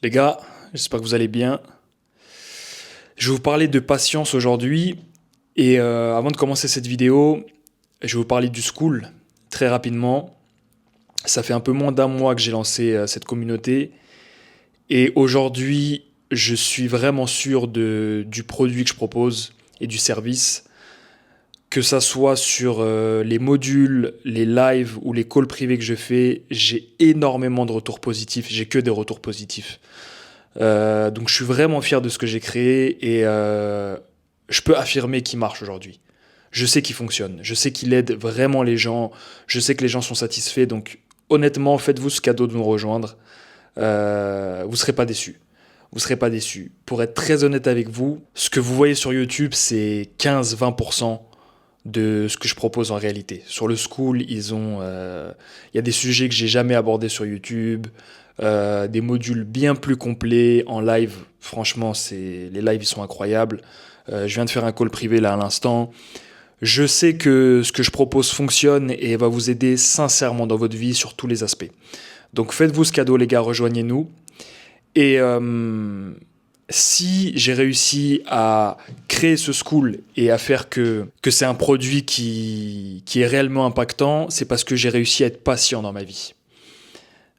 Les gars, j'espère que vous allez bien. Je vais vous parler de patience aujourd'hui. Et avant de commencer cette vidéo, je vais vous parler du school très rapidement. Ça fait un peu moins d'un mois que j'ai lancé cette communauté. Et aujourd'hui, je suis vraiment sûr du produit que je propose et du service. Que ça soit sur les modules, les lives ou les calls privés que je fais, j'ai énormément de retours positifs. J'ai que des retours positifs. Donc je suis vraiment fier de ce que j'ai créé et je peux affirmer qu'il marche aujourd'hui. Je sais qu'il fonctionne, je sais qu'il aide vraiment les gens, je sais que les gens sont satisfaits, donc honnêtement, faites-vous ce cadeau de nous rejoindre. Vous serez pas déçus. Vous serez pas déçus. Pour être très honnête avec vous, ce que vous voyez sur YouTube, c'est 15-20% de ce que je propose en réalité. Sur le school, y a des sujets que j'ai jamais abordés sur YouTube, des modules bien plus complets en live. Franchement, les lives ils sont incroyables. Je viens de faire un call privé là à l'instant. Je sais que ce que je propose fonctionne et va vous aider sincèrement dans votre vie sur tous les aspects. Donc faites-vous ce cadeau les gars, rejoignez-nous. Et si j'ai réussi à créer ce school et à faire que c'est un produit qui est réellement impactant, c'est parce que j'ai réussi à être patient dans ma vie.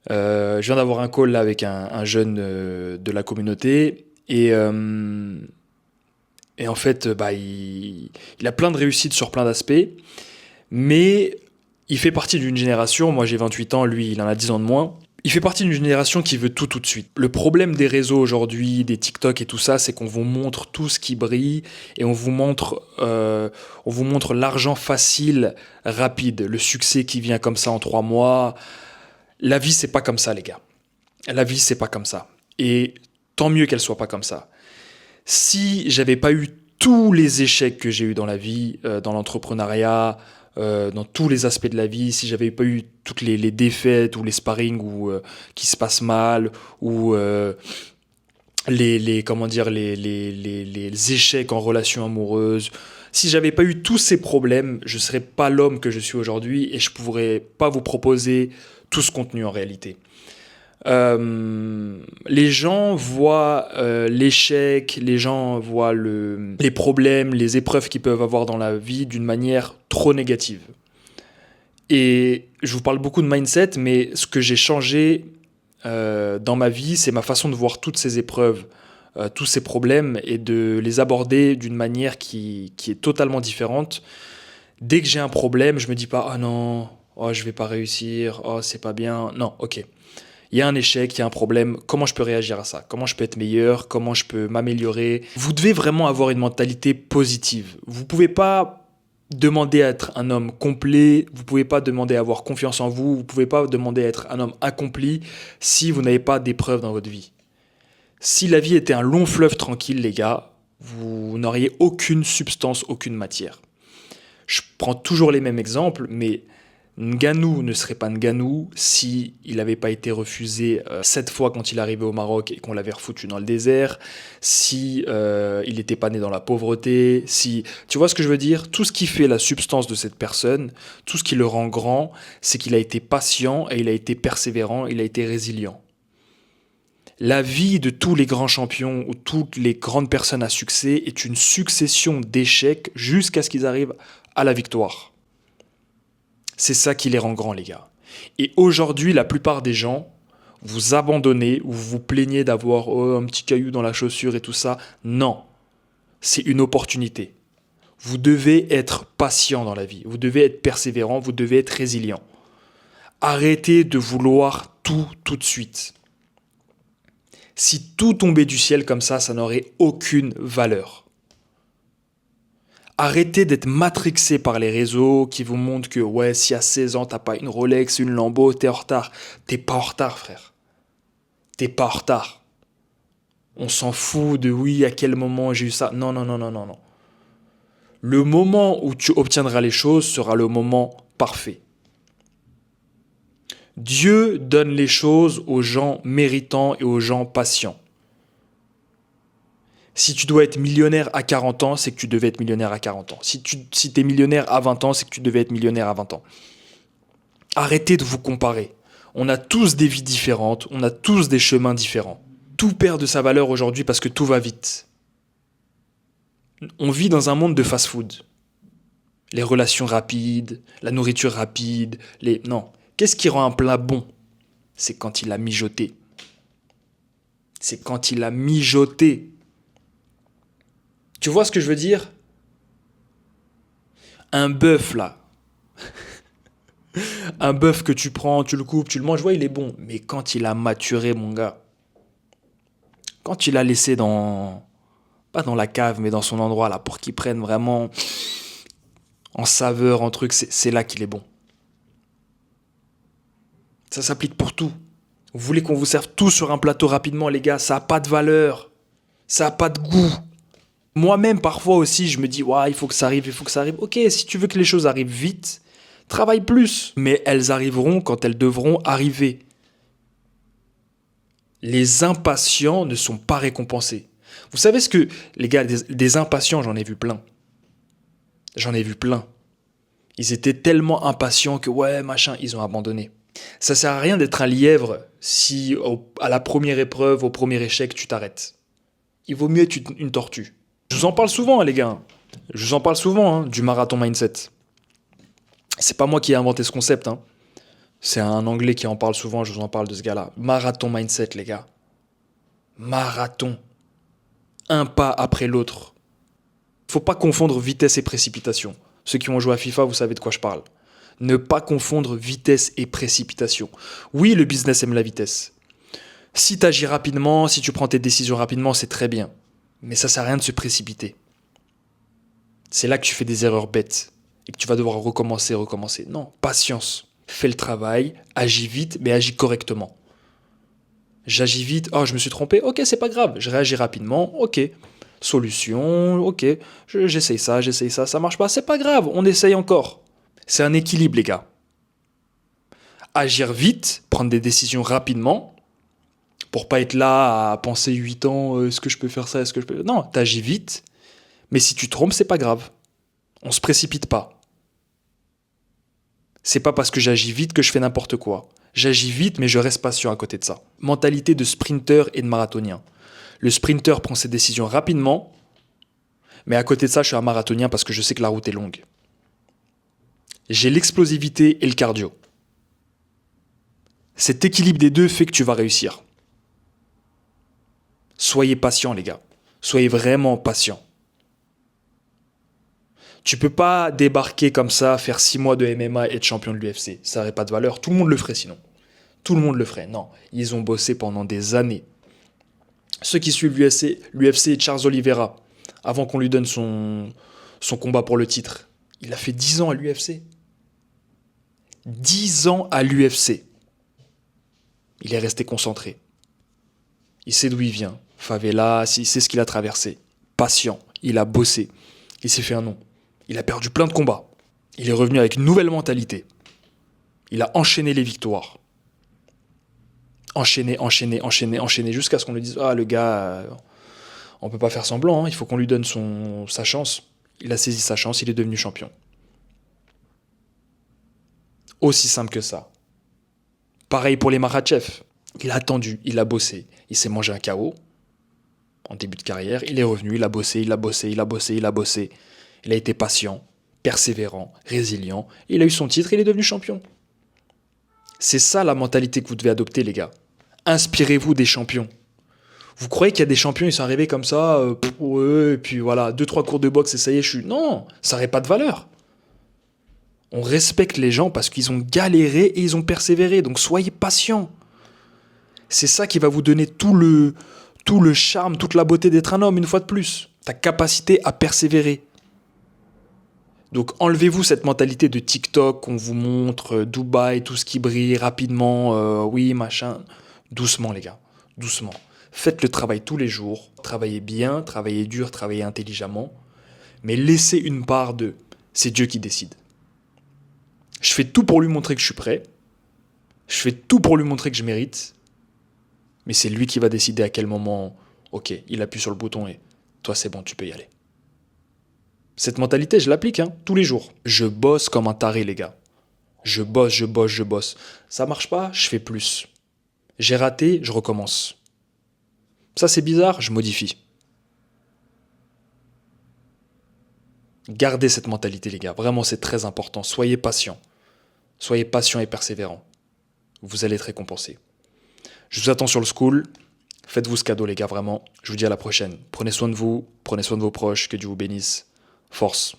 Je viens d'avoir un call là avec un jeune de la communauté et en fait, il a plein de réussites sur plein d'aspects, mais il fait partie d'une génération, moi j'ai 28 ans, lui il en a 10 ans de moins, il fait partie d'une génération qui veut tout de suite. Le problème des réseaux aujourd'hui, des TikTok et tout ça, c'est qu'on vous montre tout ce qui brille et on vous montre l'argent facile, rapide, le succès qui vient comme ça en 3 mois. La vie, c'est pas comme ça, les gars. La vie, c'est pas comme ça. Et tant mieux qu'elle soit pas comme ça. Si j'avais pas eu tous les échecs que j'ai eu dans la vie, dans l'entrepreneuriat, dans tous les aspects de la vie, si j'avais pas eu toutes les défaites ou les sparring qui se passent mal, ou les échecs en relation amoureuse, si j'avais pas eu tous ces problèmes, je serais pas l'homme que je suis aujourd'hui et je pourrais pas vous proposer tout ce contenu en réalité. Les gens voient l'échec, les gens voient les problèmes, les épreuves qu'ils peuvent avoir dans la vie d'une manière trop négative. Et je vous parle beaucoup de mindset, mais ce que j'ai changé dans ma vie, c'est ma façon de voir toutes ces épreuves, tous ces problèmes, et de les aborder d'une manière qui est totalement différente. Dès que j'ai un problème, je me dis pas « Oh non, oh, je vais pas réussir, oh c'est pas bien ». Non, ok. Il y a un échec, il y a un problème, comment je peux réagir à ça? Comment je peux être meilleur? Comment je peux m'améliorer? Vous devez vraiment avoir une mentalité positive. Vous pouvez pas demander à être un homme complet, vous pouvez pas demander à avoir confiance en vous, vous pouvez pas demander à être un homme accompli si vous n'avez pas d'épreuves dans votre vie. Si la vie était un long fleuve tranquille, les gars, vous n'auriez aucune substance, aucune matière. Je prends toujours les mêmes exemples, mais Ngannou ne serait pas Ngannou si il n'avait pas été refusé 7 fois quand il arrivait au Maroc et qu'on l'avait refoutu dans le désert, si il n'était pas né dans la pauvreté, si... Tu vois ce que je veux dire? Tout ce qui fait la substance de cette personne, tout ce qui le rend grand, c'est qu'il a été patient et il a été persévérant, il a été résilient. La vie de tous les grands champions ou toutes les grandes personnes à succès est une succession d'échecs jusqu'à ce qu'ils arrivent à la victoire. C'est ça qui les rend grands, les gars. Et aujourd'hui, la plupart des gens, vous abandonnez ou vous vous plaignez d'avoir un petit caillou dans la chaussure et tout ça. Non, c'est une opportunité. Vous devez être patient dans la vie. Vous devez être persévérant, vous devez être résilient. Arrêtez de vouloir tout de suite. Si tout tombait du ciel comme ça n'aurait aucune valeur. Arrêtez d'être matrixé par les réseaux qui vous montrent que ouais, si à 16 ans t'as pas une Rolex, une Lambo, t'es en retard. T'es pas en retard, frère. T'es pas en retard. On s'en fout de oui, à quel moment j'ai eu ça. Non, non, non, non, non, non. Le moment où tu obtiendras les choses sera le moment parfait. Dieu donne les choses aux gens méritants et aux gens patients. Si tu dois être millionnaire à 40 ans, c'est que tu devais être millionnaire à 40 ans. Si t'es millionnaire à 20 ans, c'est que tu devais être millionnaire à 20 ans. Arrêtez de vous comparer. On a tous des vies différentes, on a tous des chemins différents. Tout perd de sa valeur aujourd'hui parce que tout va vite. On vit dans un monde de fast-food. Les relations rapides, la nourriture rapide, Non. Qu'est-ce qui rend un plat bon? C'est quand il a mijoté. C'est quand il a mijoté. Tu vois ce que je veux dire? Un bœuf, là. Un bœuf que tu prends, tu le coupes, tu le manges, ouais, il est bon. Mais quand il a maturé, mon gars, quand il a laissé pas dans la cave, mais dans son endroit, là, pour qu'il prenne vraiment en saveur, en truc, c'est là qu'il est bon. Ça s'applique pour tout. Vous voulez qu'on vous serve tout sur un plateau rapidement, les gars, ça n'a pas de valeur. Ça n'a pas de goût. Moi-même, parfois aussi, je me dis, ouais, il faut que ça arrive, il faut que ça arrive. Ok, si tu veux que les choses arrivent vite, travaille plus. Mais elles arriveront quand elles devront arriver. Les impatients ne sont pas récompensés. Vous savez ce que, les gars, des impatients, j'en ai vu plein. J'en ai vu plein. Ils étaient tellement impatients que, ouais, machin, ils ont abandonné. Ça sert à rien d'être un lièvre si, à la première épreuve, au premier échec, tu t'arrêtes. Il vaut mieux être une tortue. Je vous en parle souvent, les gars. Je vous en parle souvent, du marathon mindset. C'est pas moi qui ai inventé ce concept, C'est un Anglais qui en parle souvent, je vous en parle de ce gars-là. Marathon mindset, les gars. Marathon. Un pas après l'autre. Faut pas confondre vitesse et précipitation. Ceux qui ont joué à FIFA, vous savez de quoi je parle. Ne pas confondre vitesse et précipitation. Oui, le business aime la vitesse. Si tu agis rapidement, si tu prends tes décisions rapidement, c'est très bien. Mais ça sert à rien de se précipiter. C'est là que tu fais des erreurs bêtes et que tu vas devoir recommencer. Non, patience. Fais le travail, agis vite, mais agis correctement. J'agis vite, oh je me suis trompé, ok c'est pas grave, je réagis rapidement, ok. Solution, ok, j'essaye ça, ça marche pas, c'est pas grave, on essaye encore. C'est un équilibre les gars. Agir vite, prendre des décisions rapidement, pour pas être là à penser 8 ans, est-ce que je peux faire ça, est-ce que je peux... Non, t'agis vite, mais si tu te trompes, c'est pas grave. On se précipite pas. C'est pas parce que j'agis vite que je fais n'importe quoi. J'agis vite, mais je reste patient à côté de ça. Mentalité de sprinter et de marathonien. Le sprinter prend ses décisions rapidement, mais à côté de ça, je suis un marathonien parce que je sais que la route est longue. J'ai l'explosivité et le cardio. Cet équilibre des deux fait que tu vas réussir. Soyez patient, les gars. Soyez vraiment patient. Tu peux pas débarquer comme ça, faire 6 mois de MMA et être champion de l'UFC. Ça n'aurait pas de valeur. Tout le monde le ferait sinon. Tout le monde le ferait. Non, ils ont bossé pendant des années. Ceux qui suivent l'UFC et Charles Oliveira, avant qu'on lui donne son combat pour le titre, il a fait 10 ans à l'UFC. 10 ans à l'UFC. Il est resté concentré. Il sait d'où il vient. Favela, il sait ce qu'il a traversé. Patient. Il a bossé. Il s'est fait un nom. Il a perdu plein de combats. Il est revenu avec une nouvelle mentalité. Il a enchaîné les victoires. Enchaîné, jusqu'à ce qu'on lui dise « Ah, le gars, on peut pas faire semblant, il faut qu'on lui donne sa chance. » Il a saisi sa chance, il est devenu champion. Aussi simple que ça. Pareil pour les Makhachev. Il a attendu, il a bossé. Il s'est mangé un KO en début de carrière. Il est revenu, il a bossé. Il a été patient, persévérant, résilient. Il a eu son titre, il est devenu champion. C'est ça la mentalité que vous devez adopter, les gars. Inspirez-vous des champions. Vous croyez qu'il y a des champions, ils sont arrivés comme ça, ouais, et puis voilà, 2-3 cours de boxe et ça y est, je suis... Non, ça n'aurait pas de valeur. On respecte les gens parce qu'ils ont galéré et ils ont persévéré. Donc soyez patients. C'est ça qui va vous donner tout le charme, toute la beauté d'être un homme, une fois de plus. Ta capacité à persévérer. Donc enlevez-vous cette mentalité de TikTok qu'on vous montre, Dubaï, tout ce qui brille rapidement, oui, machin. Doucement les gars, doucement. Faites le travail tous les jours. Travaillez bien, travaillez dur, travaillez intelligemment. Mais laissez une part de... C'est Dieu qui décide. Je fais tout pour lui montrer que je suis prêt. Je fais tout pour lui montrer que je mérite. Mais c'est lui qui va décider à quel moment, ok, il appuie sur le bouton et toi c'est bon, tu peux y aller. Cette mentalité, je l'applique tous les jours. Je bosse comme un taré, les gars. Je bosse. Ça marche pas, je fais plus. J'ai raté, je recommence. Ça, c'est bizarre, je modifie. Gardez cette mentalité, les gars. Vraiment, c'est très important. Soyez patients. Soyez patients et persévérants. Vous allez être récompensés. Je vous attends sur le school. Faites-vous ce cadeau, les gars, vraiment. Je vous dis à la prochaine. Prenez soin de vous, prenez soin de vos proches. Que Dieu vous bénisse. Force.